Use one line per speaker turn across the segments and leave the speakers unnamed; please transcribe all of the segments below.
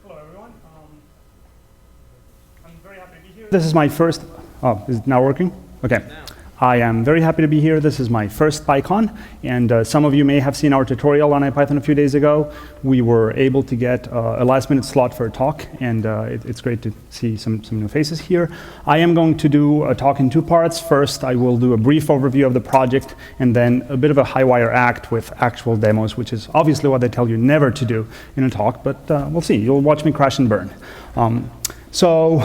Hello, everyone. I'm very happy to be here. This is my first, oh, is it now working? Okay. I am very happy to be here. This is my first PyCon, and some of you may have seen our tutorial on IPython a few days ago. We were able to get a last-minute slot for a talk, and it's great to see some new faces here. I am going to do a talk in two parts. First, I will do a brief overview of the project, and then a bit of a high-wire act with actual demos, which is obviously what they tell you never to do in a talk, but we'll see. You'll watch me crash and burn. So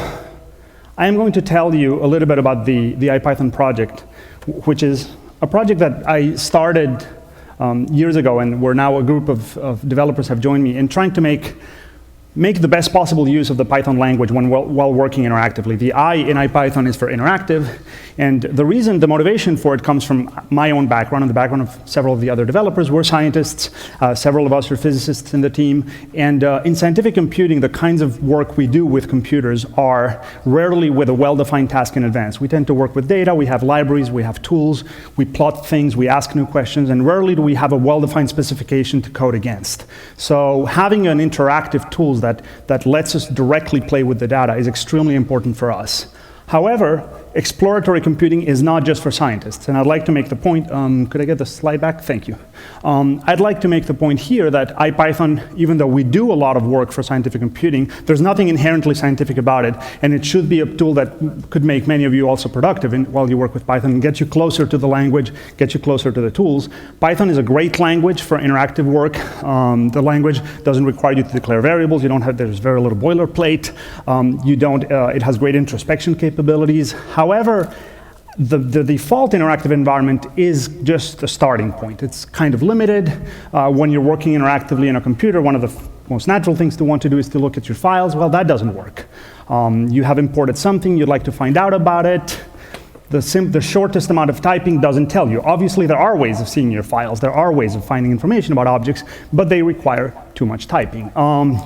I am going to tell you a little bit about the IPython project, which is a project that I started years ago, and where now a group of developers have joined me in trying to make the best possible use of the Python language while working interactively. The I in IPython is for interactive, and the motivation for it comes from my own background and the background of several of the other developers. We're scientists, several of us are physicists in the team, and in scientific computing, the kinds of work we do with computers are rarely with a well-defined task in advance. We tend to work with data, we have libraries, we have tools, we plot things, we ask new questions, and rarely do we have a well-defined specification to code against. So having an interactive tools that lets us directly play with the data is extremely important for us. However, exploratory computing is not just for scientists, and I'd like to make the point, could I get the slide back? Thank you. I'd like to make the point here that IPython, even though we do a lot of work for scientific computing, there's nothing inherently scientific about it, and it should be a tool that could make many of you also productive while you work with Python, and get you closer to the language, get you closer to the tools. Python is a great language for interactive work. The language doesn't require you to declare variables. There's very little boilerplate. It has great introspection capabilities. However, the default interactive environment is just a starting point. It's kind of limited. When you're working interactively in a computer, one of the most natural things to want to do is to look at your files. Well, that doesn't work. You have imported something, you'd like to find out about it. The shortest amount of typing doesn't tell you. Obviously, there are ways of seeing your files. There are ways of finding information about objects, but they require too much typing.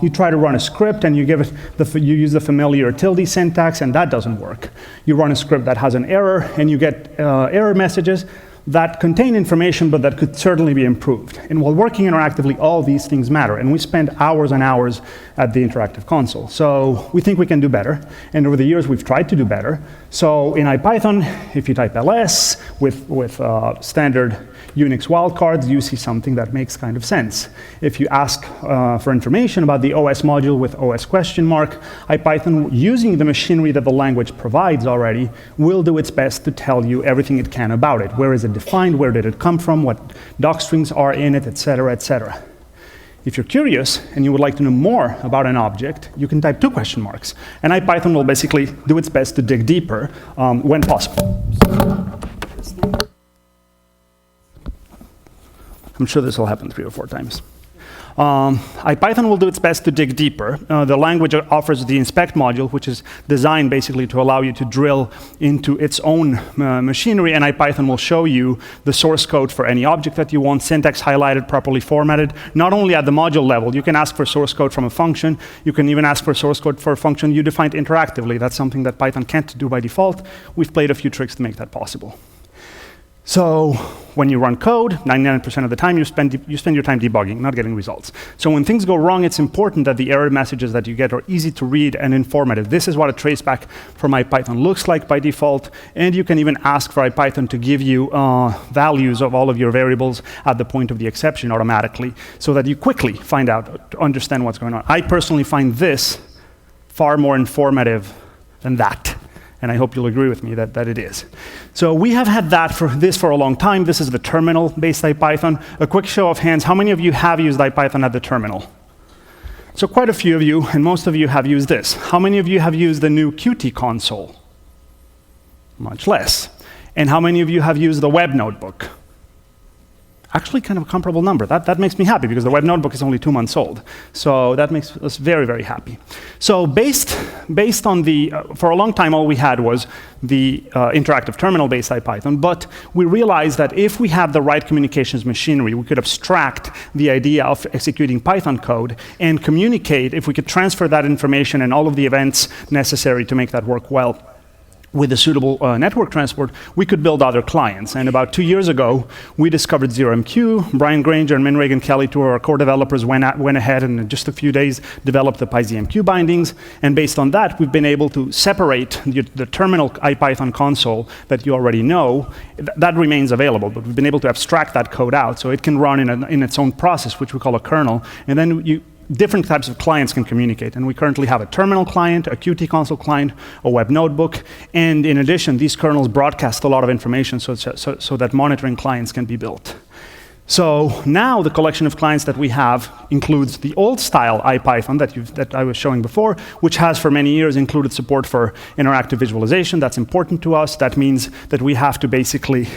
You try to run a script, and you use the familiar tilde syntax, and that doesn't work. You run a script that has an error, and you get error messages that contain information, but that could certainly be improved. And while working interactively, all these things matter, and we spend hours and hours at the interactive console. So we think we can do better, and over the years we've tried to do better. So in IPython, if you type ls with standard Unix wildcards, you see something that makes kind of sense. If you ask for information about the OS module with OS question mark, IPython, using the machinery that the language provides already, will do its best to tell you everything it can about it. Where is it defined? Where did it come from? What docstrings are in it, etc., etc. If you're curious and you would like to know more about an object, you can type 2 question marks, and IPython will basically do its best to dig deeper when possible. I'm sure this will happen 3 or 4 times. IPython will do its best to dig deeper. The language offers the inspect module, which is designed basically to allow you to drill into its own machinery, and IPython will show you the source code for any object that you want, syntax highlighted, properly formatted, not only at the module level. You can ask for source code from a function. You can even ask for source code for a function you defined interactively. That's something that Python can't do by default. We've played a few tricks to make that possible. So when you run code, 99% of the time you spend your time debugging, not getting results. So when things go wrong, it's important that the error messages that you get are easy to read and informative. This is what a traceback from IPython looks like by default, and you can even ask for IPython to give you values of all of your variables at the point of the exception automatically, so that you quickly find out, understand what's going on. I personally find this far more informative than that. And I hope you'll agree with me that it is. So we have had this for a long time. This is the terminal-based IPython. A quick show of hands, how many of you have used IPython at the terminal? So quite a few of you, and most of you have used this. How many of you have used the new Qt console? Much less. And how many of you have used the web notebook? Actually, kind of a comparable number. That makes me happy, because the web notebook is only 2 months old. So that makes us very, very happy. So based on for a long time, all we had was the interactive terminal-based IPython, but we realized that if we had the right communications machinery, we could abstract the idea of executing Python code and communicate, if we could transfer that information and all of the events necessary to make that work well, with a suitable network transport, we could build other clients. And about 2 years ago, we discovered ZeroMQ. BrianE.Granger and MinRagan-Kelley, two of our core developers, went ahead and in just a few days developed the PyZMQ bindings. And based on that, we've been able to separate the terminal IPython console that you already know. That remains available, but we've been able to abstract that code out so it can run in its own process, which we call a kernel. And then different types of clients can communicate. And we currently have a terminal client, a Qt console client, a web notebook, and in addition, these kernels broadcast a lot of information so that monitoring clients can be built. So now the collection of clients that we have includes the old style IPython that I was showing before, which has for many years included support for interactive visualization. That's important to us. That means that we have to basically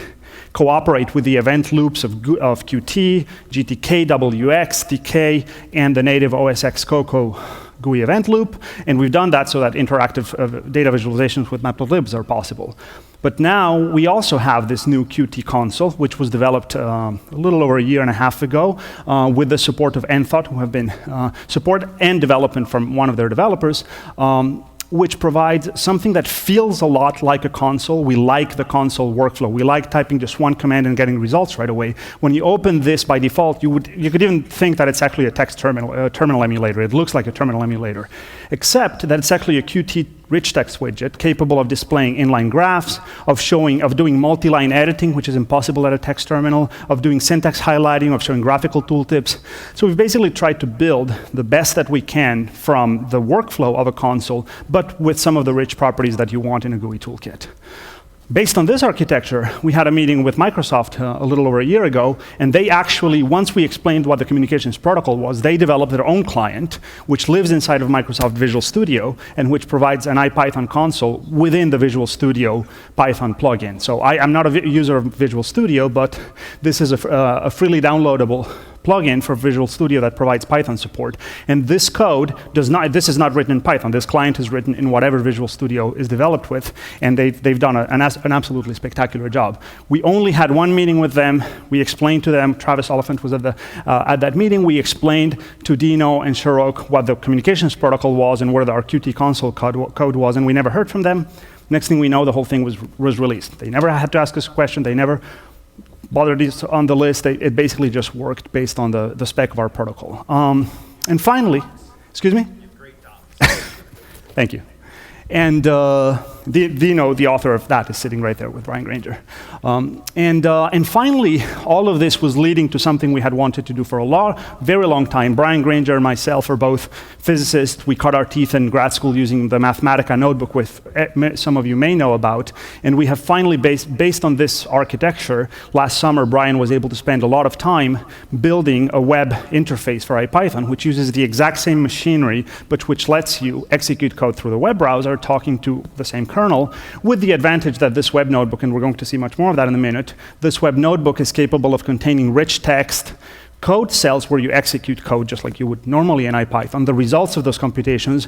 cooperate with the event loops of Qt, GTK, WX, TK, and the native OS X Cocoa GUI event loop. And we've done that so that interactive data visualizations with Matplotlibs are possible. But now we also have this new Qt console, which was developed a little over a year and a half ago with the support of Enthought, who have been support and development from one of their developers. Which provides something that feels a lot like a console. We like the console workflow. We like typing just one command and getting results right away. When you open this by default, you could even think that it's actually a text terminal emulator. It looks like a terminal emulator, except that it's actually a Qt rich text widget capable of displaying inline graphs, of doing multi-line editing, which is impossible at a text terminal, of doing syntax highlighting, of showing graphical tooltips. So we've basically tried to build the best that we can from the workflow of a console, but with some of the rich properties that you want in a GUI toolkit. Based on this architecture, we had a meeting with Microsoft a little over a year ago, and they actually, once we explained what the communications protocol was, they developed their own client, which lives inside of Microsoft Visual Studio, and which provides an IPython console within the Visual Studio Python plugin. So I'm not a user of Visual Studio, but this is a freely downloadable plugin for Visual Studio that provides Python support. And this code this is not written in Python. This client is written in whatever Visual Studio is developed with, and they've done an absolutely spectacular job. We only had one meeting with them. We explained to them, Travis Oliphant was at that meeting. We explained to Dino and Shirok what the communications protocol was and where our Qt console code was, and we never heard from them. Next thing we know, the whole thing was released. They never had to ask us a question. They never bothered this on the list. It basically just worked based on the spec of our protocol. And finally, excuse me? You have great docs. Thank you. And Dino, the author of that, is sitting right there with BrianE.Granger. And finally, all of this was leading to something we had wanted to do for a very long time. BrianE.Granger and myself are both physicists. We cut our teeth in grad school using the Mathematica notebook, which some of you may know about. And we have finally, based on this architecture, last summer, Brian was able to spend a lot of time building a web interface for IPython, which uses the exact same machinery, but which lets you execute code through the web browser, talking to the same kernel, with the advantage that this web notebook, and we're going to see much more of that in a minute, this web notebook is capable of containing rich text, code cells where you execute code just like you would normally in IPython, the results of those computations,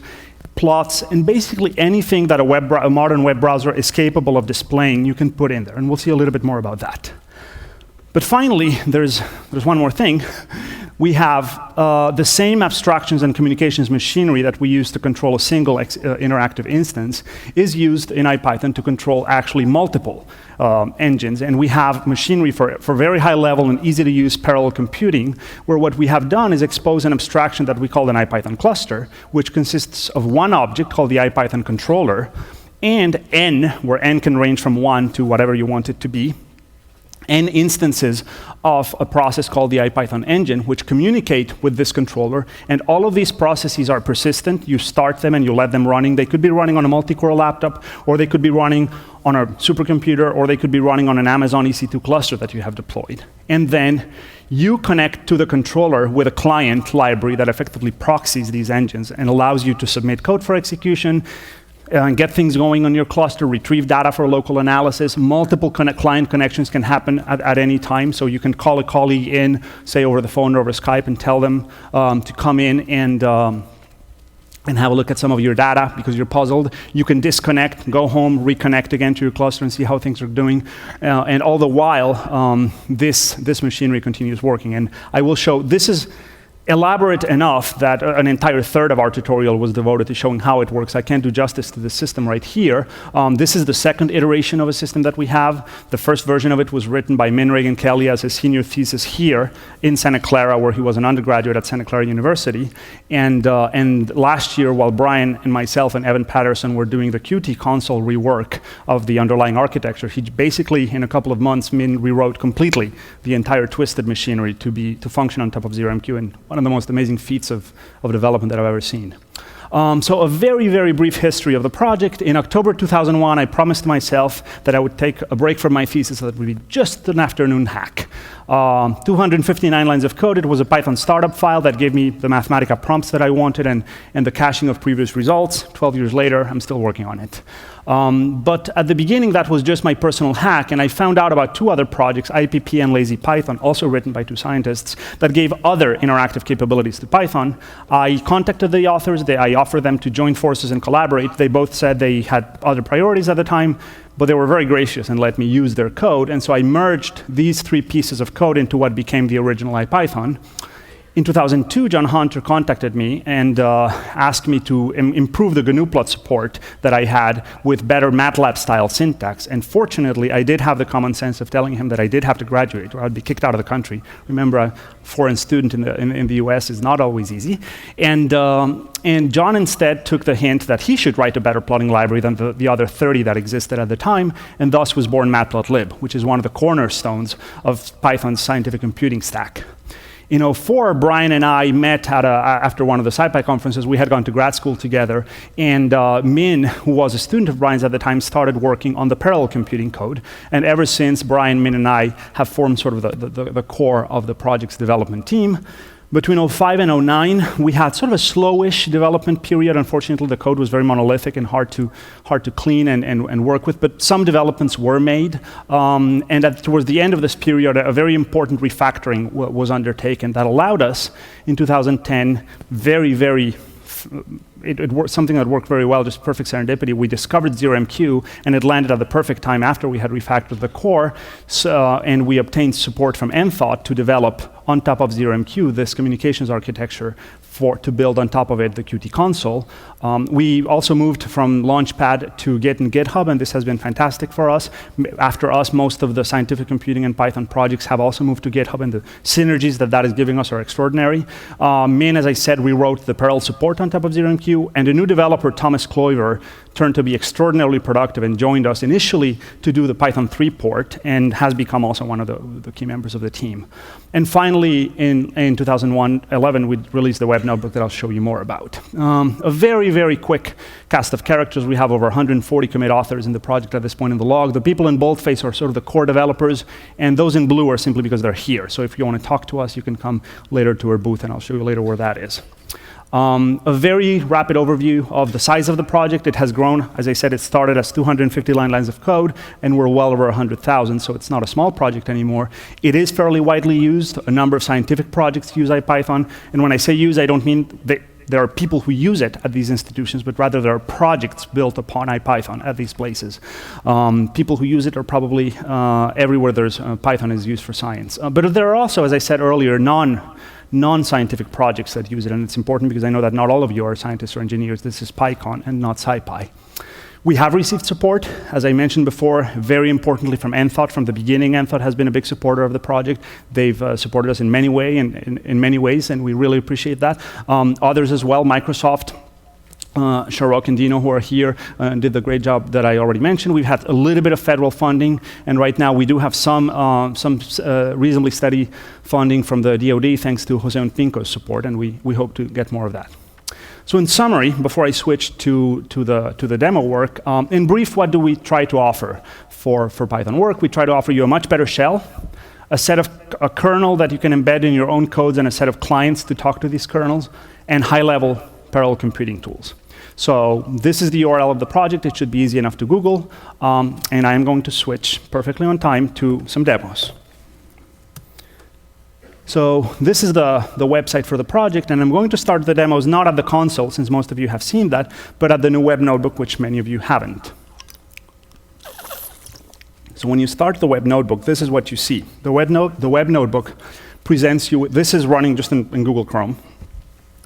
plots, and basically anything that a modern web browser is capable of displaying, you can put in there. And we'll see a little bit more about that. But finally, there's one more thing. We have the same abstractions and communications machinery that we use to control a single interactive instance is used in IPython to control actually multiple engines. And we have machinery for very high level and easy to use parallel computing, where what we have done is expose an abstraction that we call an IPython cluster, which consists of one object called the IPython controller, and n, where n can range from 1 to whatever you want it to be, n instances of a process called the IPython engine, which communicate with this controller. And all of these processes are persistent. You start them and you let them running. They could be running on a multi-core laptop, or they could be running on a supercomputer, or they could be running on an Amazon EC2 cluster that you have deployed. And then you connect to the controller with a client library that effectively proxies these engines and allows you to submit code for execution, and get things going on your cluster, retrieve data for local analysis. Multiple client connections can happen at any time, so you can call a colleague in, say over the phone or over Skype, and tell them to come in and have a look at some of your data because you're puzzled. You can disconnect, go home, reconnect again to your cluster and see how things are doing. And all the while, this machinery continues working. And I will show, this is elaborate enough that an entire third of our tutorial was devoted to showing how it works. I can't do justice to the system right here. This is the second iteration of a system that we have. The first version of it was written by MinRagan-Kelley as a senior thesis here in Santa Clara, where he was an undergraduate at Santa Clara University. And last year, while Brian and myself and Evan Patterson were doing the Qt console rework of the underlying architecture, he basically, in a couple of months, Min rewrote completely the entire twisted machinery to function on top of ZeroMQ, and one of the most amazing feats of development that I've ever seen. So a very, very brief history of the project. In October 2001, I promised myself that I would take a break from my thesis, so that would be just an afternoon hack. 259 lines of code. It was a Python startup file that gave me the Mathematica prompts that I wanted and the caching of previous results. 12 years later, I'm still working on it. But at the beginning, that was just my personal hack, and I found out about two other projects, IPP and LazyPython, also written by two scientists, that gave other interactive capabilities to Python. I contacted the authors. I offered them to join forces and collaborate. They both said they had other priorities at the time, but they were very gracious and let me use their code. And so I merged these three pieces of code into what became the original IPython. In 2002, John Hunter contacted me and asked me to improve the GNU plot support that I had with better MATLAB-style syntax. And fortunately, I did have the common sense of telling him that I did have to graduate or I'd be kicked out of the country. Remember, a foreign student in the US is not always easy. And John instead took the hint that he should write a better plotting library than the other 30 that existed at the time, and thus was born Matplotlib, which is one of the cornerstones of Python's scientific computing stack. In 2004, Brian and I met after one of the SciPy conferences. We had gone to grad school together, and Min, who was a student of Brian's at the time, started working on the parallel computing code. And ever since, Brian, Min, and I have formed sort of the core of the project's development team. Between 2005 and 2009, we had sort of a slowish development period. Unfortunately, the code was very monolithic and hard to clean and work with, but some developments were made. And towards the end of this period, a very important refactoring was undertaken that allowed us, in 2010, something that worked very well, just perfect serendipity. We discovered ZeroMQ, and it landed at the perfect time after we had refactored the core, and we obtained support from Enthought to develop, on top of ZeroMQ, this communications architecture to build on top of it the Qt console. We also moved from Launchpad to Git and GitHub, and this has been fantastic for us. After us, most of the scientific computing and Python projects have also moved to GitHub, and the synergies that is giving us are extraordinary. Min, as I said, rewrote the parallel support on top of ZeroMQ, and a new developer, Thomas Kluyver, turned to be extraordinarily productive and joined us initially to do the Python 3 port, and has become also one of the key members of the team. And finally, in 2011, we released the web notebook that I'll show you more about. A very, very quick cast of characters. We have over 140 commit authors in the project at this point in the log. The people in boldface are sort of the core developers, and those in blue are simply because they're here. So if you want to talk to us, you can come later to our booth, and I'll show you later where that is. A very rapid overview of the size of the project. It has grown. As I said, it started as 259 lines of code, and we're well over 100,000, so it's not a small project anymore. It is fairly widely used. A number of scientific projects use IPython, and when I say use, I don't mean there are people who use it at these institutions, but rather there are projects built upon IPython at these places. People who use it are probably everywhere there's Python is used for science. But there are also, as I said earlier, non-scientific projects that use it, and it's important because I know that not all of you are scientists or engineers. This is PyCon and not SciPy. We have received support, as I mentioned before, very importantly from Enthought. From the beginning, Enthought has been a big supporter of the project. They've supported us in many ways, and we really appreciate that. Others as well, Microsoft, Sharok and Dino, who are here, did the great job that I already mentioned. We've had a little bit of federal funding, and right now we do have some reasonably steady funding from the DoD, thanks to Jose Pinco's support, and we hope to get more of that. So in summary, before I switch to the demo work, in brief, what do we try to offer for Python work? We try to offer you a much better shell, a kernel that you can embed in your own codes, and a set of clients to talk to these kernels, and high-level parallel computing tools. So this is the URL of the project. It should be easy enough to Google. And I'm going to switch perfectly on time to some demos. So this is the website for the project. And I'm going to start the demos not at the console, since most of you have seen that, but at the new web notebook, which many of you haven't. So when you start the web notebook, this is what you see. The web notebook presents you, this is running just in Google Chrome.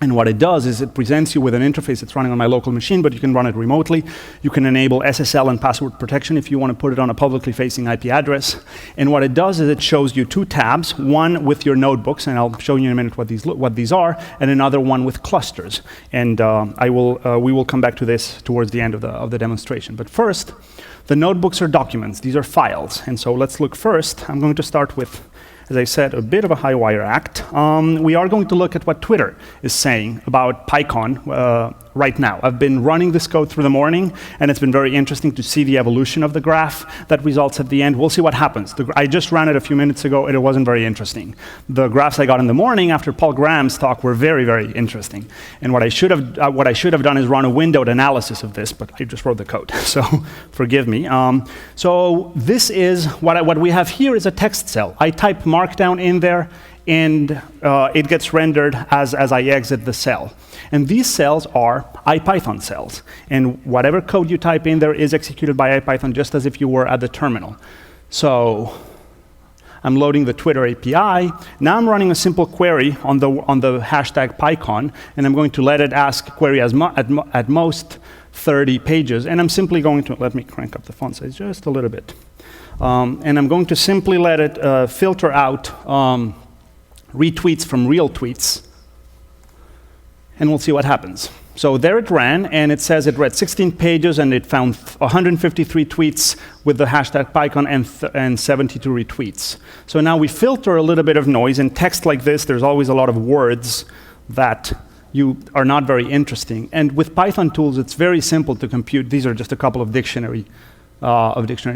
And what it does is it presents you with an interface that's running on my local machine, but you can run it remotely. You can enable SSL and password protection if you want to put it on a publicly facing IP address. And what it does is it shows you 2 tabs, one with your notebooks, and I'll show you in a minute what these are, and another one with clusters. And we will come back to this towards the end of the demonstration. But first, the notebooks are documents. These are files. And so let's look first. I'm going to start with, as I said, a bit of a high wire act. We are going to look at what Twitter is saying about PyCon right now. I've been running this code through the morning, and it's been very interesting to see the evolution of the graph that results at the end. We'll see what happens. I just ran it a few minutes ago, and it wasn't very interesting. The graphs I got in the morning after Paul Graham's talk were very, very interesting. And what I should have done is run a windowed analysis of this, but I just wrote the code, so forgive me. So this is, what we have here is a text cell. I type Markdown in there, and it gets rendered as I exit the cell. And these cells are IPython cells. And whatever code you type in there is executed by IPython just as if you were at the terminal. So I'm loading the Twitter API. Now I'm running a simple query on the hashtag PyCon, and I'm going to let it ask query at most 30 pages. And I'm simply going to, let me crank up the font size just a little bit. And I'm going to simply let it filter out retweets from real tweets, and we'll see what happens. So there it ran, and it says it read 16 pages, and it found 153 tweets with the hashtag PyCon and 72 retweets. So now we filter a little bit of noise. In text like this, there's always a lot of words that are not very interesting. And with Python tools, it's very simple to compute. These are just a couple of dictionary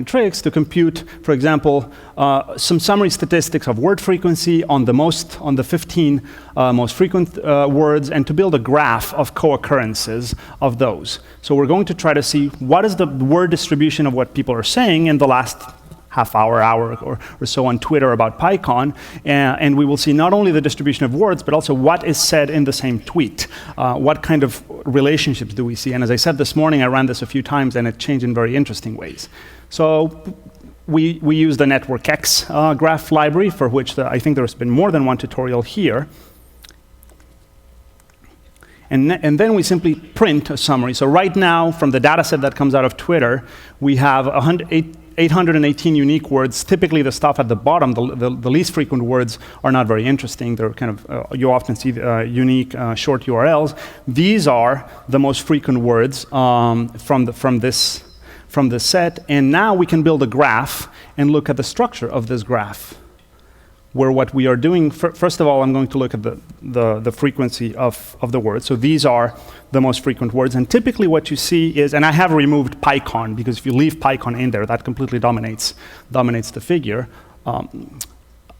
tricks to compute, for example, some summary statistics of word frequency on the 15 most frequent words, and to build a graph of co-occurrences of those. So we're going to try to see what is the word distribution of what people are saying in the last half hour or so on Twitter about PyCon, and we will see not only the distribution of words, but also what is said in the same tweet. What kind of relationships do we see? And as I said this morning, I ran this a few times, and it changed in very interesting ways. So we use the NetworkX graph library, for which I think there's been more than one tutorial here. And then we simply print a summary. So right now, from the data set that comes out of Twitter, we have 818 unique words. Typically, the stuff at the bottom, the least frequent words, are not very interesting. They're kind of, you often see unique short URLs. These are the most frequent words from this set. And now we can build a graph and look at the structure of this graph, where what we are doing, first of all, I'm going to look at the frequency of the words. So these are the most frequent words. And typically what you see is, and I have removed PyCon, because if you leave PyCon in there, that completely dominates the figure.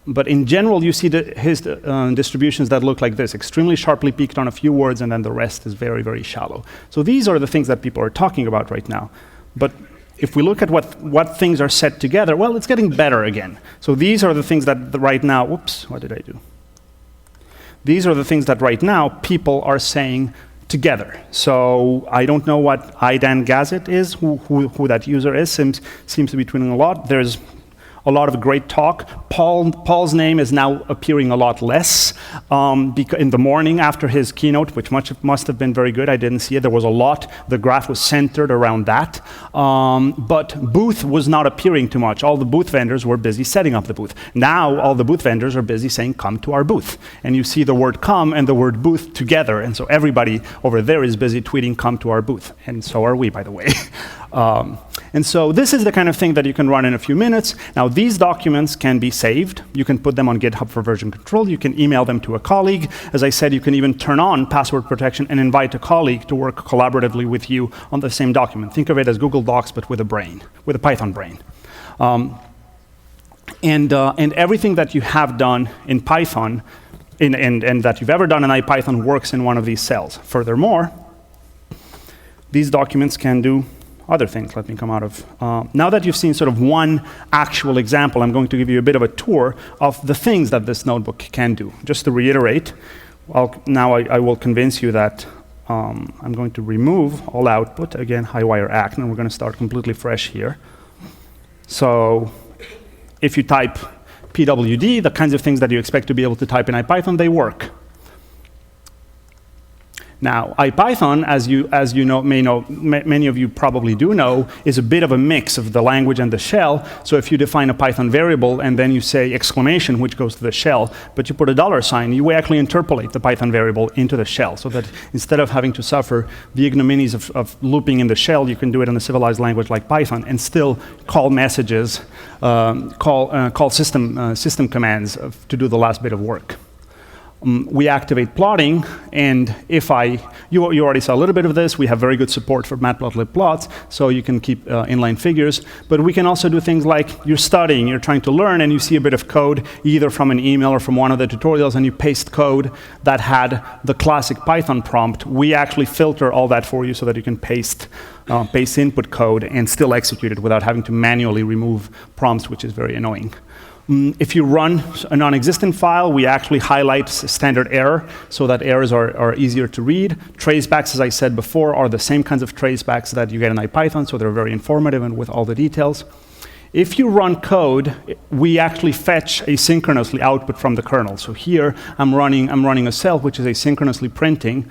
But in general, you see his distributions that look like this, extremely sharply peaked on a few words, and then the rest is very, very shallow. So these are the things that people are talking about right now. But if we look at what things are set together, well, it's getting better again. So these are the things that right now, whoops, what did I do? These are the things that right now people are saying together. So I don't know what IDanGazet is, who that user is, seems to be tweeting a lot. There's a lot of great talk. Paul's name is now appearing a lot less. In the morning after his keynote, which must have been very good, I didn't see it. There was a lot. The graph was centered around that. But booth was not appearing too much. All the booth vendors were busy setting up the booth. Now all the booth vendors are busy saying, come to our booth. And you see the word come and the word booth together. And so everybody over there is busy tweeting, come to our booth. And so are we, by the way. And so this is the kind of thing that you can run in a few minutes. Now, these documents can be saved. You can put them on GitHub for version control. You can email them to a colleague. As I said, you can even turn on password protection and invite a colleague to work collaboratively with you on the same document. Think of it as Google Docs, but with a brain, with a Python brain. And everything that you have done in Python, and that you've ever done in IPython, works in one of these cells. Furthermore, these documents can do other things. Let me come out of. Now that you've seen sort of one actual example, I'm going to give you a bit of a tour of the things that this notebook can do. Just to reiterate, now I will convince you that I'm going to remove all output, again, high wire act, and we're going to start completely fresh here. So if you type PWD, the kinds of things that you expect to be able to type in IPython, they work. Now, IPython, as you know, many of you probably do know, is a bit of a mix of the language and the shell. So if you define a Python variable and then you say exclamation, which goes to the shell, but you put a $sign, you actually interpolate the Python variable into the shell, so that instead of having to suffer the ignominies of looping in the shell, you can do it in a civilized language like Python and still call messages, call system commands to do the last bit of work. We activate plotting, and you already saw a little bit of this. We have very good support for Matplotlib plots, so you can keep inline figures. But we can also do things like you're studying, you're trying to learn, and you see a bit of code, either from an email or from one of the tutorials, and you paste code that had the classic Python prompt. We actually filter all that for you so that you can paste input code and still execute it without having to manually remove prompts, which is very annoying. If you run a non-existent file, we actually highlight standard error so that errors are easier to read. Tracebacks, as I said before, are the same kinds of tracebacks that you get in IPython, so they're very informative and with all the details. If you run code, we actually fetch asynchronously output from the kernel. So here, I'm running a cell which is asynchronously printing.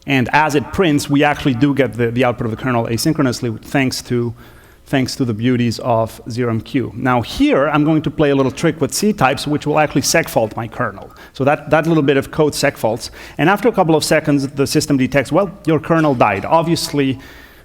And as it prints, we actually do get the output of the kernel asynchronously, thanks to the beauties of ZeroMQ. Now here, I'm going to play a little trick with C types, which will actually segfault my kernel. So that little bit of code segfaults. And after a couple of seconds, the system detects, well, your kernel died. Obviously,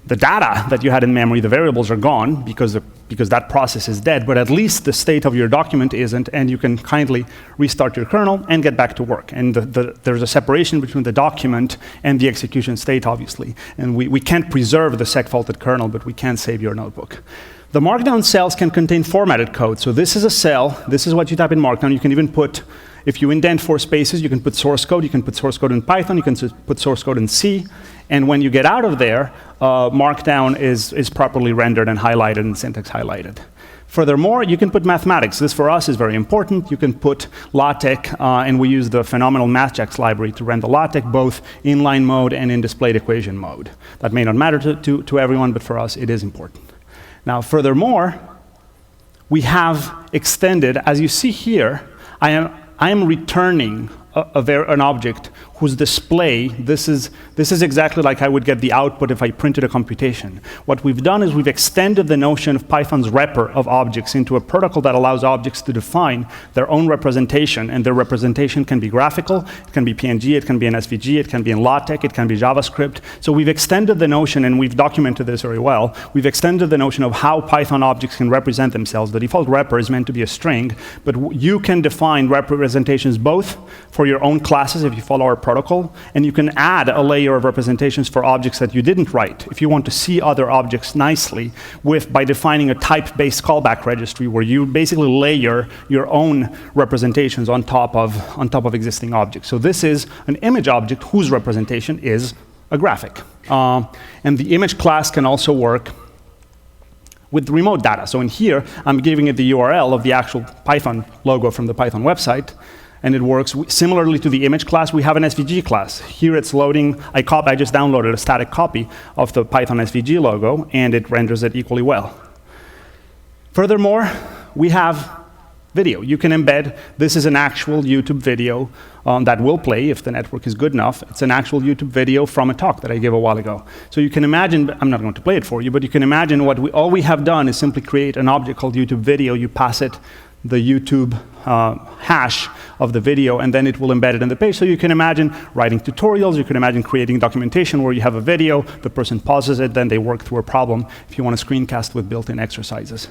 the data that you had in memory, the variables are gone because that process is dead, but at least the state of your document isn't, and you can kindly restart your kernel and get back to work. And there's a separation between the document and the execution state, obviously. And we can't preserve the segfaulted kernel, but we can save your notebook. The Markdown cells can contain formatted code. So this is a cell. This is what you type in Markdown. You can even put, if you indent 4 spaces, you can put source code. You can put source code in Python. You can put source code in C. And when you get out of there, Markdown is properly rendered and highlighted and syntax highlighted. Furthermore, you can put mathematics. This for us is very important. You can put LaTeX, and we use the phenomenal MathJax library to render LaTeX both in line mode and in displayed equation mode. That may not matter to everyone, but for us it is important. Now, furthermore, we have extended, as you see here, I am returning an object whose display, this is exactly like I would get the output if I printed a computation. What we've done is we've extended the notion of Python's wrapper of objects into a protocol that allows objects to define their own representation, and their representation can be graphical, it can be PNG, it can be an SVG, it can be in LaTeX, it can be JavaScript. So we've extended the notion, and we've documented this very well, we've extended the notion of how Python objects can represent themselves. The default wrapper is meant to be a string, but you can define representations both for your own classes if you follow our protocol, and you can add a layer of representations for objects that you didn't write if you want to see other objects nicely by defining a type-based callback registry where you basically layer your own representations on top of existing objects. So this is an image object whose representation is a graphic. And the image class can also work with remote data. So in here, I'm giving it the URL of the actual Python logo from the Python website. And it works similarly to the image class. We have an SVG class. Here it's loading. I just downloaded a static copy of the Python SVG logo, and it renders it equally well. Furthermore, we have video. You can embed. This is an actual YouTube video that will play if the network is good enough. It's an actual YouTube video from a talk that I gave a while ago. So you can imagine, I'm not going to play it for you, but you can imagine all we have done is simply create an object called YouTube video. You pass it the YouTube hash of the video, and then it will embed it in the page. So you can imagine writing tutorials, you can imagine creating documentation where you have a video, the person pauses it, then they work through a problem if you want to screencast with built-in exercises.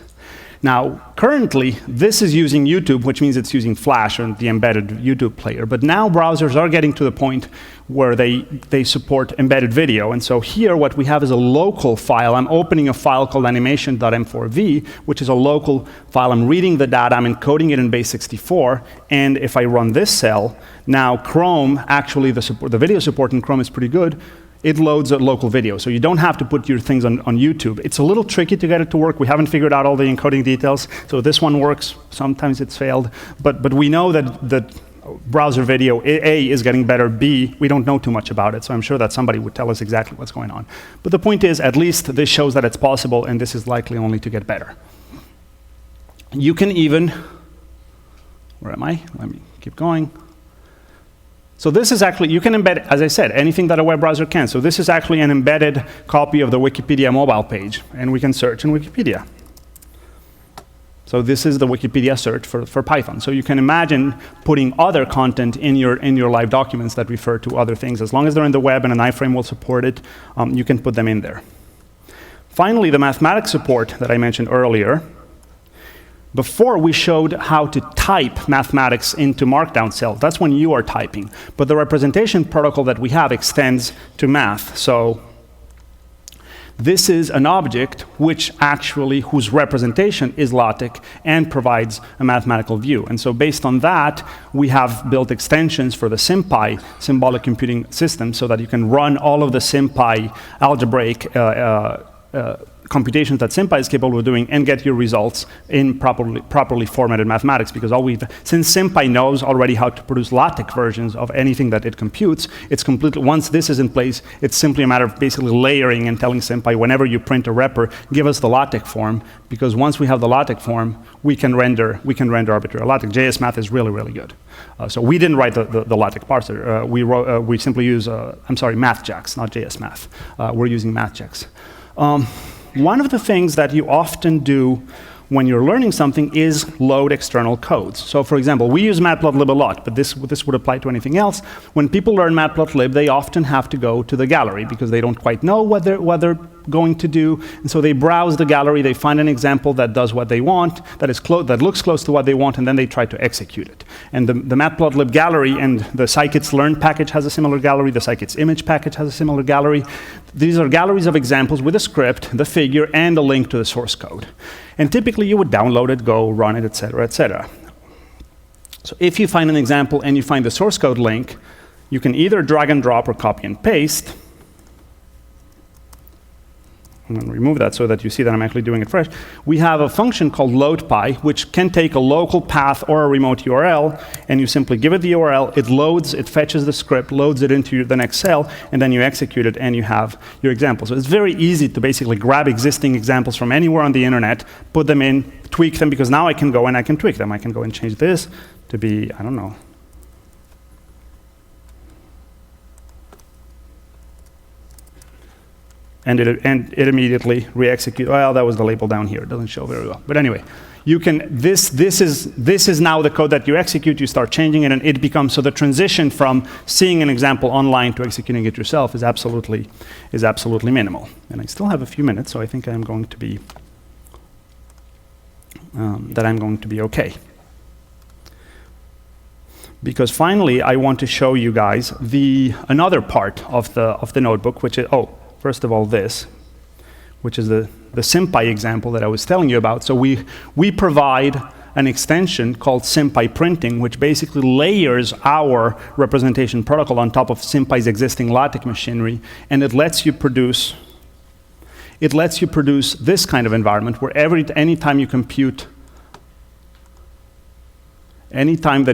Now, currently, this is using YouTube, which means it's using Flash or the embedded YouTube player. But now browsers are getting to the point where they support embedded video. And so here, what we have is a local file. I'm opening a file called animation.m4v, which is a local file. I'm reading the data. I'm encoding it in base64. And if I run this cell, now Chrome, actually the video support in Chrome is pretty good. It loads a local video. So you don't have to put your things on YouTube. It's a little tricky to get it to work. We haven't figured out all the encoding details. So this one works. Sometimes it's failed. But we know that browser video, A, is getting better, B, we don't know too much about it, so I'm sure that somebody would tell us exactly what's going on. But the point is, at least this shows that it's possible, and this is likely only to get better. You can even, where am I? Let me keep going. So this is actually, you can embed, as I said, anything that a web browser can. So this is actually an embedded copy of the Wikipedia mobile page, and we can search in Wikipedia. So this is the Wikipedia search for Python. So you can imagine putting other content in your live documents that refer to other things. As long as they're in the web and an iframe will support it, you can put them in there. Finally, the mathematics support that I mentioned earlier. Before, we showed how to type mathematics into Markdown cells. That's when you are typing. But the representation protocol that we have extends to math. So this is an object whose representation is LaTeX and provides a mathematical view. And so based on that, we have built extensions for the SymPy symbolic computing system so that you can run all of the SymPy algebraic computations that SymPy is capable of doing and get your results in properly formatted mathematics, because since SymPy knows already how to produce LaTeX versions of anything that it computes, it's completely, once this is in place, it's simply a matter of basically layering and telling SymPy, whenever you print a repr, give us the LaTeX form, because once we have the LaTeX form, we can render arbitrary LaTeX. JS math is really, really good. So we didn't write the LaTeX parser. We simply use, MathJax, not JS math. We're using MathJax. One of the things that you often do when you're learning something is load external codes. So for example, we use Matplotlib a lot, but this would apply to anything else. When people learn Matplotlib, they often have to go to the gallery because they don't quite know what they're going to do. And so they browse the gallery, they find an example that does what they want, that looks close to what they want, and then they try to execute it. And the Matplotlib gallery and the scikit-learn package has a similar gallery, the scikit-image package has a similar gallery. These are galleries of examples with a script, the figure, and a link to the source code. And typically you would download it, go run it, et cetera, et cetera. So if you find an example and you find the source code link, you can either drag and drop or copy and paste. I'm going to remove that so that you see that I'm actually doing it fresh. We have a function called loadpy, which can take a local path or a remote URL, and you simply give it the URL, it loads, it fetches the script, loads it into the next cell, and then you execute it, and you have your example. So it's very easy to basically grab existing examples from anywhere on the internet, put them in, tweak them, because now I can go and I can tweak them. I can go and change this to be, I don't know, and it immediately re-executes. Well, that was the label down here. It doesn't show very well. But anyway, you can, this is now the code that you execute. You start changing it, and it becomes, so the transition from seeing an example online to executing it yourself is absolutely minimal. And I still have a few minutes, so I think I'm going to be, okay. Because finally, I want to show you guys another part of the notebook, which is, first of all, this, which is the SymPy example that I was telling you about. So we provide an extension called SymPy printing, which basically layers our representation protocol on top of SymPy's existing LaTeX machinery, and it lets you produce this kind of environment where anytime that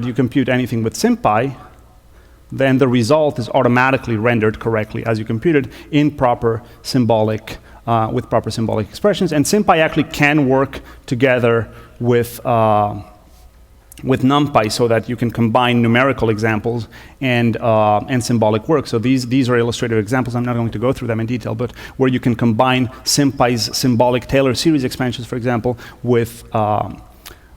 you compute anything with SymPy, then the result is automatically rendered correctly as you computed in with proper symbolic expressions. And SymPy actually can work together with NumPy so that you can combine numerical examples and symbolic work. So these are illustrative examples. I'm not going to go through them in detail, but where you can combine SymPy's symbolic Taylor series expansions, for example, with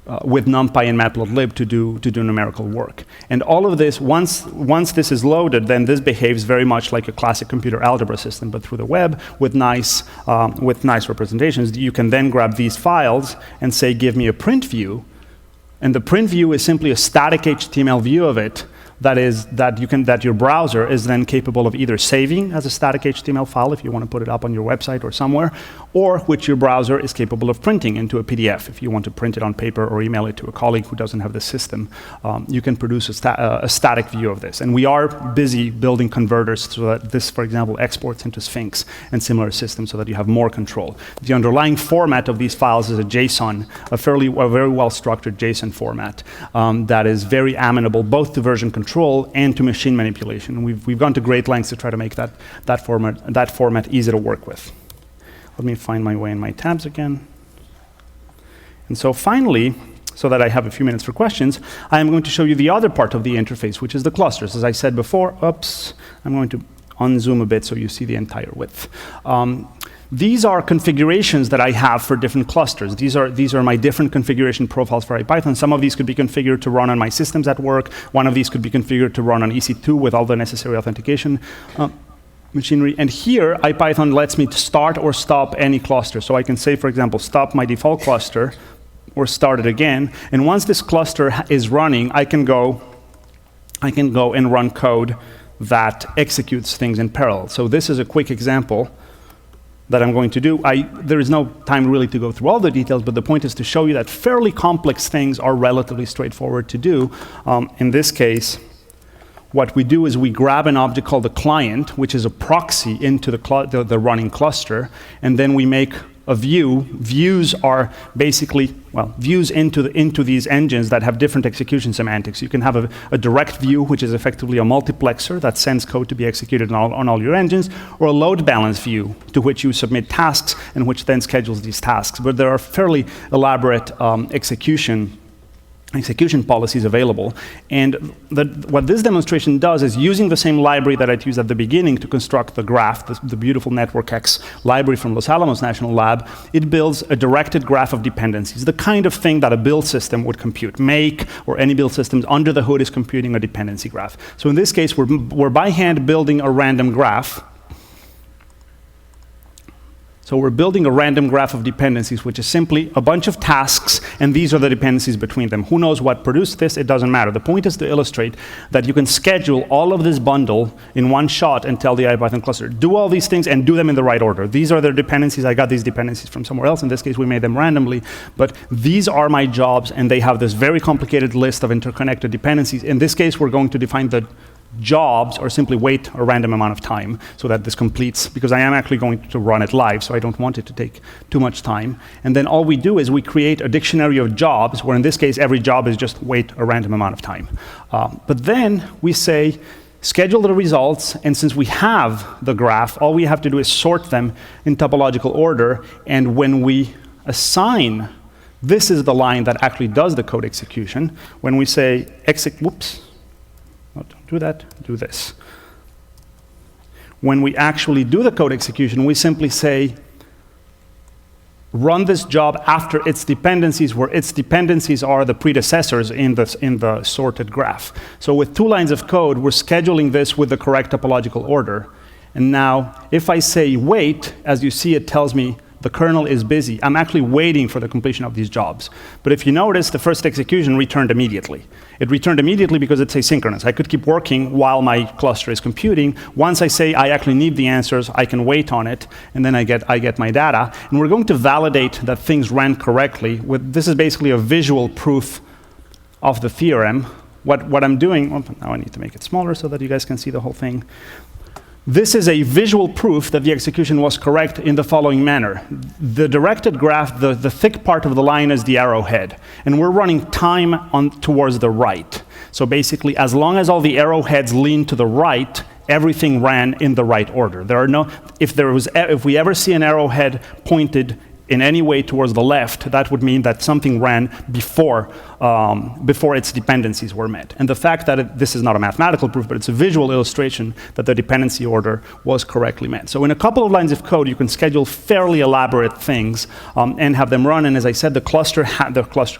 NumPy and Matplotlib to do numerical work. And all of this, once this is loaded, then this behaves very much like a classic computer algebra system, but through the web with nice representations. You can then grab these files and say, give me a print view. And the print view is simply a static HTML view of it that your browser is then capable of either saving as a static HTML file if you want to put it up on your website or somewhere, or which your browser is capable of printing into a PDF. If you want to print it on paper or email it to a colleague who doesn't have the system, you can produce a static view of this. And we are busy building converters so that this, for example, exports into Sphinx and similar systems so that you have more control. The underlying format of these files is a JSON, a very well-structured JSON format that is very amenable both to version control and to machine manipulation. We've gone to great lengths to try to make that format easy to work with. Let me find my way in my tabs again. And so finally, so that I have a few minutes for questions, I am going to show you the other part of the interface, which is the clusters. As I said before, I'm going to unzoom a bit so you see the entire width. These are configurations that I have for different clusters. These are my different configuration profiles for IPython. Some of these could be configured to run on my systems at work. One of these could be configured to run on EC2 with all the necessary authentication machinery. And here, IPython lets me start or stop any cluster. So I can say, for example, stop my default cluster or start it again. And once this cluster is running, I can go and run code that executes things in parallel. So this is a quick example that I'm going to do. There is no time really to go through all the details, but the point is to show you that fairly complex things are relatively straightforward to do. In this case, what we do is we grab an object called the client, which is a proxy into the running cluster, and then we make a view. Views are basically, well, views into these engines that have different execution semantics. You can have a direct view, which is effectively a multiplexer that sends code to be executed on all your engines, or a load balance view to which you submit tasks and which then schedules these tasks. But there are fairly elaborate execution policies available. And what this demonstration does is using the same library that I'd used at the beginning to construct the graph, the beautiful NetworkX library from Los Alamos National Lab, it builds a directed graph of dependencies, the kind of thing that a build system would compute. Make or any build systems under the hood is computing a dependency graph. So in this case, we're by hand building a random graph. So we're building a random graph of dependencies, which is simply a bunch of tasks, and these are the dependencies between them. Who knows what produced this? It doesn't matter. The point is to illustrate that you can schedule all of this bundle in one shot and tell the IPython cluster, do all these things and do them in the right order. These are their dependencies. I got these dependencies from somewhere else. In this case, we made them randomly. But these are my jobs, and they have this very complicated list of interconnected dependencies. In this case, we're going to define the jobs or simply wait a random amount of time so that this completes, because I am actually going to run it live, so I don't want it to take too much time. And then all we do is we create a dictionary of jobs, where in this case every job is just wait a random amount of time. But then we say schedule the results, and since we have the graph, all we have to do is sort them in topological order, and when we assign, this is the line that actually does the code execution. When we say don't do that, do this. When we actually do the code execution, we simply say, run this job after its dependencies, where its dependencies are the predecessors in the sorted graph. So with 2 lines of code, we're scheduling this with the correct topological order. And now, if I say wait, as you see, it tells me the kernel is busy. I'm actually waiting for the completion of these jobs. But if you notice, the first execution returned immediately. It returned immediately because it's asynchronous. I could keep working while my cluster is computing. Once I say I actually need the answers, I can wait on it, and then I get my data. And we're going to validate that things ran correctly. This is basically a visual proof of the theorem. What I'm doing, now I need to make it smaller so that you guys can see the whole thing. This is a visual proof that the execution was correct in the following manner. The directed graph, the thick part of the line is the arrowhead, and we're running time towards the right. So basically, as long as all the arrowheads lean to the right, everything ran in the right order. If we ever see an arrowhead pointed in any way towards the left, that would mean that something ran before its dependencies were met. And the fact that this is not a mathematical proof, but it's a visual illustration that the dependency order was correctly met. So in a couple of lines of code, you can schedule fairly elaborate things and have them run. And as I said, the cluster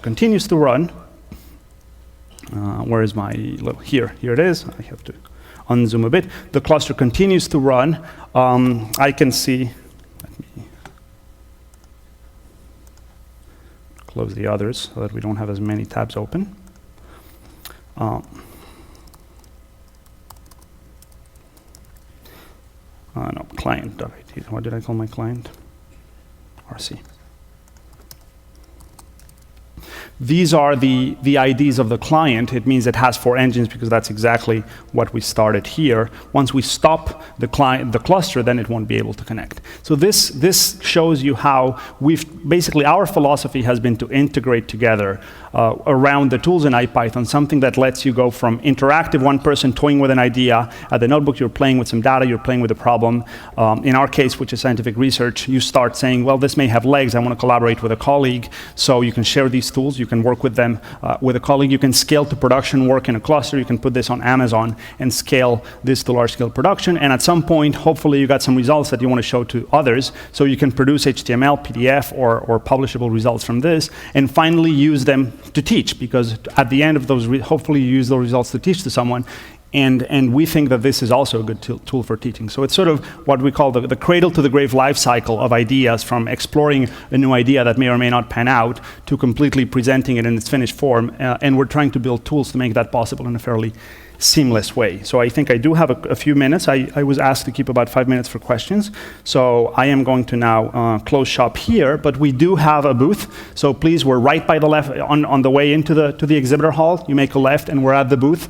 continues to run. Where is my little, here it is. I have to unzoom a bit. The cluster continues to run. I can see, close the others so that we don't have as many tabs open. No, client. What did I call my client? RC. These are the IDs of the client. It means it has 4 engines because that's exactly what we started here. Once we stop the cluster, then it won't be able to connect. So this shows you how basically our philosophy has been to integrate together around the tools in IPython, something that lets you go from interactive, one person toying with an idea. At the notebook, you're playing with some data, you're playing with a problem. In our case, which is scientific research, you start saying, well, this may have legs. I want to collaborate with a colleague. So you can share these tools. You can work with them with a colleague. You can scale to production work in a cluster. You can put this on Amazon and scale this to large-scale production. And at some point, hopefully, you got some results that you want to show to others. So you can produce HTML, PDF, or publishable results from this, and finally use them to teach, because at the end of those, hopefully you use those results to teach to someone. And we think that this is also a good tool for teaching. So it's sort of what we call the cradle to the grave life cycle of ideas, from exploring a new idea that may or may not pan out to completely presenting it in its finished form. And we're trying to build tools to make that possible in a fairly seamless way. So I think I do have a few minutes. I was asked to keep about 5 minutes for questions. So I am going to now close shop here, but we do have a booth. So please, we're right by the left, on the way into the exhibitor hall. You make a left and we're at the booth.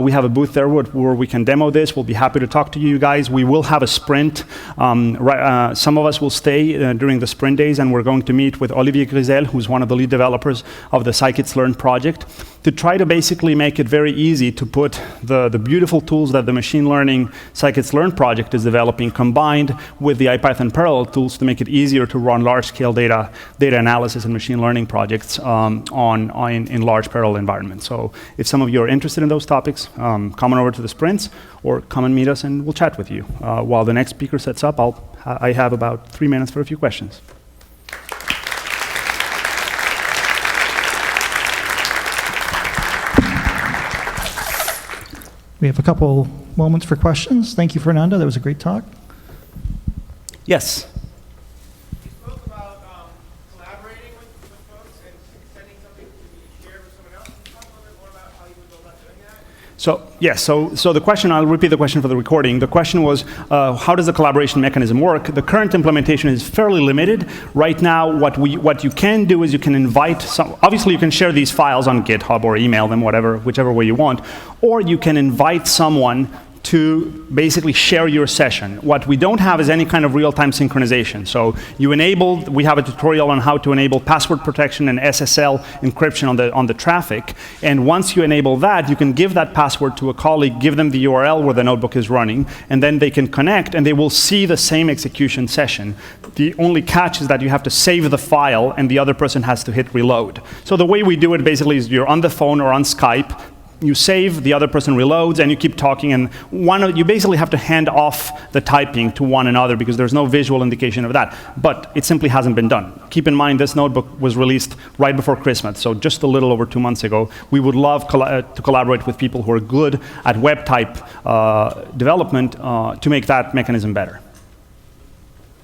We have a booth there where we can demo this. We'll be happy to talk to you guys. We will have a sprint. Some of us will stay during the sprint days, and we're going to meet with Olivier Grisel, who's one of the lead developers of the Scikit-Learn project, to try to basically make it very easy to put the beautiful tools that the machine learning Scikit-Learn project is developing, combined with the IPython parallel tools, to make it easier to run large-scale data analysis and machine learning projects in large parallel environments. So if some of you are interested in those topics, come on over to the sprints, or come and meet us and we'll chat with you. While the next speaker sets up, I have about 3 minutes for a few questions.
We have a couple moments for questions. Thank you, Fernando. That was a great talk.
Yes.
You spoke about collaborating with folks and sending something to be shared with someone else. Can you talk a little bit more about how you would go about doing that?
So yes, so the question, I'll repeat the question for the recording. The question was, how does the collaboration mechanism work? The current implementation is fairly limited. Right now, what you can do is you can invite some, obviously you can share these files on GitHub or email them, whichever way you want, or you can invite someone to basically share your session. What we don't have is any kind of real-time synchronization. So we have a tutorial on how to enable password protection and SSL encryption on the traffic. And once you enable that, you can give that password to a colleague, give them the URL where the notebook is running, and then they can connect and they will see the same execution session. The only catch is that you have to save the file and the other person has to hit reload. So the way we do it basically is you're on the phone or on Skype, you save, the other person reloads, and you keep talking, and you basically have to hand off the typing to one another because there's no visual indication of that. But it simply hasn't been done. Keep in mind, this notebook was released right before Christmas, so just a little over 2 months ago. We would love to collaborate with people who are good at web type development to make that mechanism better.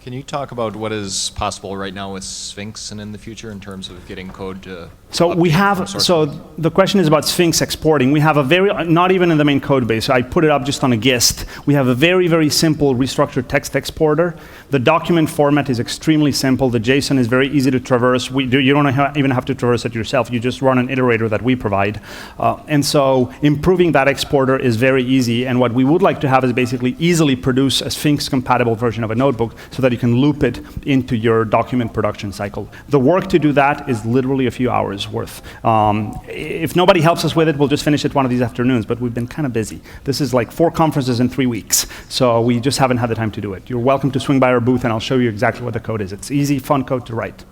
Can you talk about what is possible right now with Sphinx and in the future in terms of getting code to
So the question is about Sphinx exporting. We have not even in the main code base, I put it up just on a gist. We have a very, very simple restructured text exporter. The document format is extremely simple. The JSON is very easy to traverse. You don't even have to traverse it yourself. You just run an iterator that we provide. And so improving that exporter is very easy. And what we would like to have is basically easily produce a Sphinx compatible version of a notebook so that you can loop it into your document production cycle. The work to do that is literally a few hours worth. If nobody helps us with it, we'll just finish it one of these afternoons, but we've been kind of busy. This is like 4 conferences in 3 weeks, so we just haven't had the time to do it. You're welcome to swing by our booth and I'll show you exactly what the code is. It's easy, fun code to write.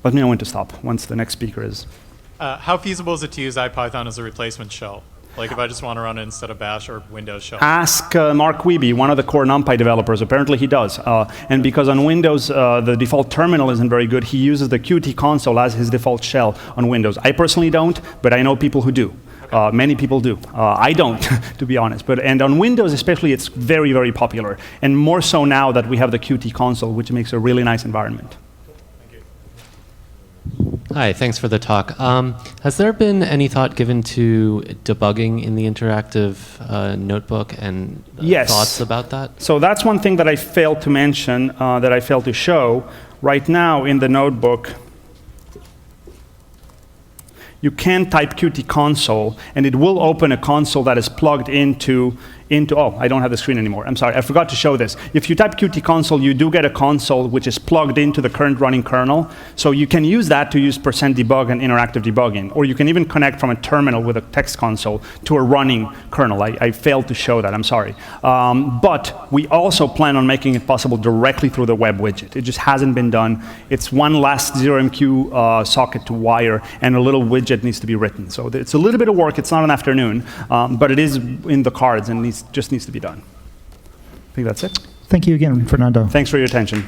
Let me know when to stop once the next speaker is.
How feasible is it to use IPython as a replacement shell? Like if I just want to run it instead of Bash or Windows shell?
Ask Mark Wiebe, one of the core NumPy developers. Apparently he does. And because on Windows, the default terminal isn't very good, he uses the Qt console as his default shell on Windows. I personally don't, but I know people who do. Many people do. I don't, to be honest. And on Windows especially, it's very, very popular. And more so now that we have the Qt console, which makes a really nice environment.
Thank you.
Hi, thanks for the talk. Has there been any thought given to debugging in the interactive notebook and
Yes.
thoughts about that?
So that's one thing that I failed to mention, that I failed to show. Right now in the notebook, you can type Qt console, and it will open a console that is plugged into, oh, I don't have the screen anymore. I'm sorry, I forgot to show this. If you type Qt console, you do get a console which is plugged into the current running kernel. So you can use that to use %debug and interactive debugging. Or you can even connect from a terminal with a text console to a running kernel. I failed to show that, I'm sorry. But we also plan on making it possible directly through the web widget. It just hasn't been done. It's one last 0MQ socket to wire, and a little widget needs to be written. So it's a little bit of work. It's not an afternoon, but it is in the cards and just needs to be done. I think that's it.
Thank you again, Fernando.
Thanks for your attention.